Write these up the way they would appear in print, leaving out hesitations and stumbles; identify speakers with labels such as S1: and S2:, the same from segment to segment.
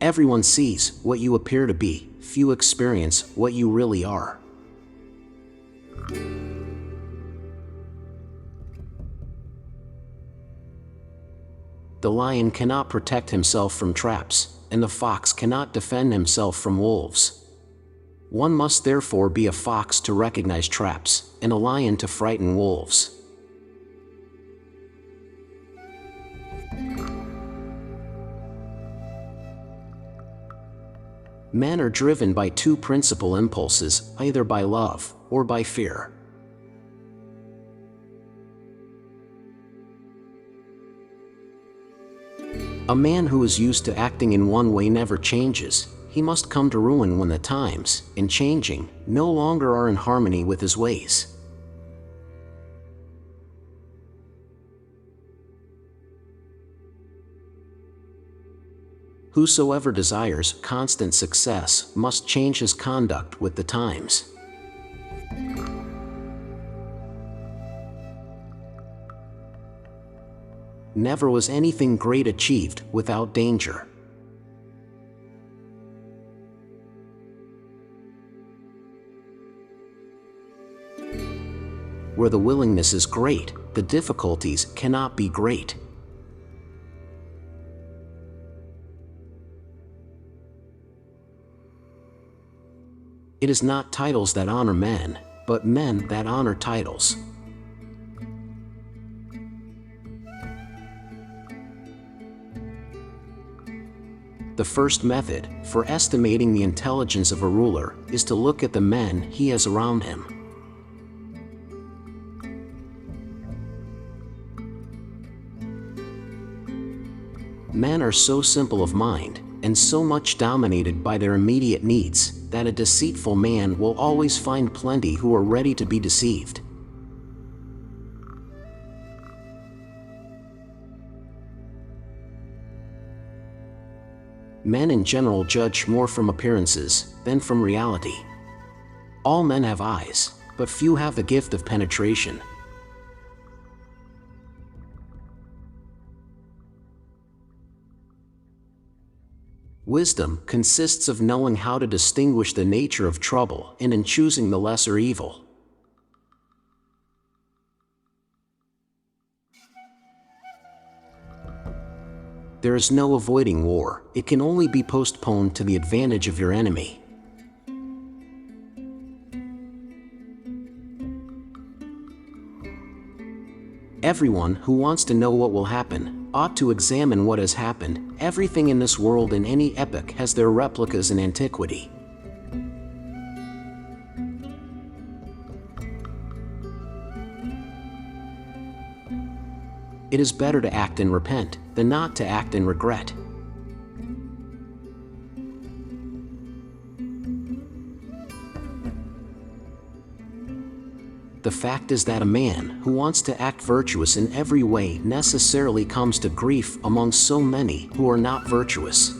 S1: Everyone sees what you appear to be, few experience what you really are. The lion cannot protect himself from traps, and the fox cannot defend himself from wolves. One must therefore be a fox to recognize traps, and a lion to frighten wolves. Men are driven by two principal impulses, either by love or by fear. A man who is used to acting in one way never changes. He must come to ruin when the times, in changing, no longer are in harmony with his ways. Whosoever desires constant success must change his conduct with the times. Never was anything great achieved without danger. Where the willingness is great, the difficulties cannot be great. It is not titles that honor men, but men that honor titles. The first method for estimating the intelligence of a ruler is to look at the men he has around him. Men are so simple of mind, and so much dominated by their immediate needs, that a deceitful man will always find plenty who are ready to be deceived. Men in general judge more from appearances than from reality. All men have eyes, but few have the gift of penetration. Wisdom consists of knowing how to distinguish the nature of trouble and in choosing the lesser evil. There is no avoiding war, it can only be postponed to the advantage of your enemy. Everyone who wants to know what will happen ought to examine what has happened. Everything in this world in any epoch has their replicas in antiquity. It is better to act and repent than not to act and regret. The fact is that a man who wants to act virtuous in every way necessarily comes to grief among so many who are not virtuous.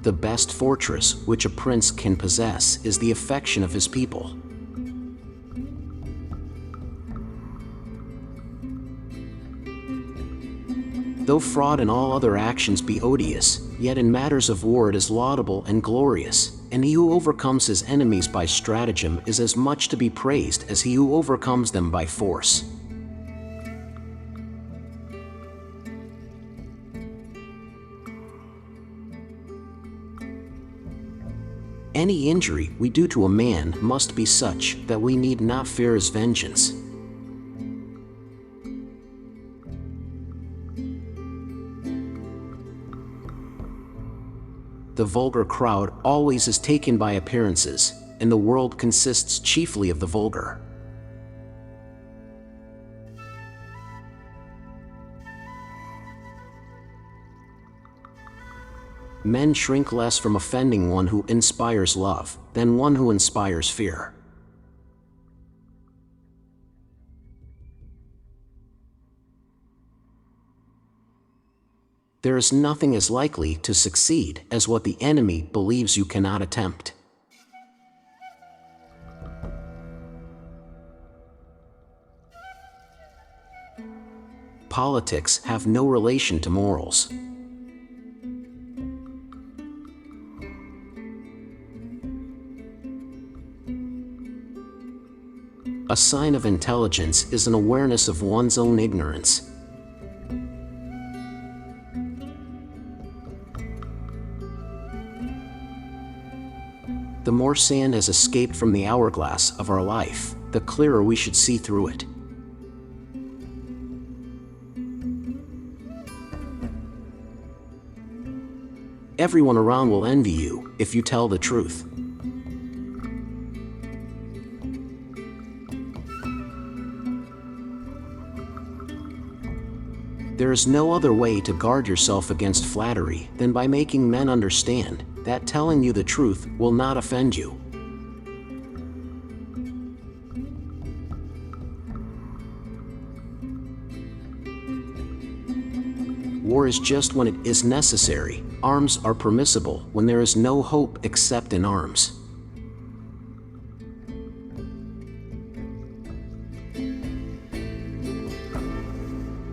S1: The best fortress which a prince can possess is the affection of his people. Though fraud in all other actions be odious, yet in matters of war it is laudable and glorious, and he who overcomes his enemies by stratagem is as much to be praised as he who overcomes them by force. Any injury we do to a man must be such that we need not fear his vengeance. The vulgar crowd always is taken by appearances, and the world consists chiefly of the vulgar. Men shrink less from offending one who inspires love than one who inspires fear. There is nothing as likely to succeed as what the enemy believes you cannot attempt. politics have no relation to morals. A sign of intelligence is an awareness of one's own ignorance. The more sand has escaped from the hourglass of our life, the clearer we should see through it. Everyone around will envy you if you tell the truth. There is no other way to guard yourself against flattery than by making men understand that telling you the truth will not offend you. War is just when it is necessary. Arms are permissible when there is no hope except in arms.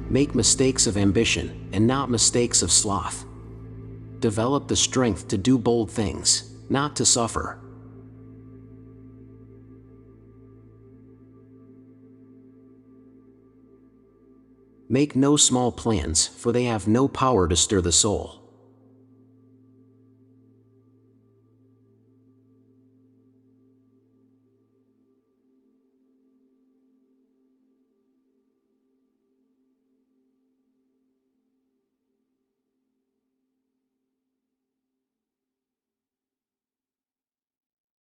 S1: Make mistakes of ambition and not mistakes of sloth. Develop the strength to do bold things, not to suffer. Make no small plans, for they have no power to stir the soul.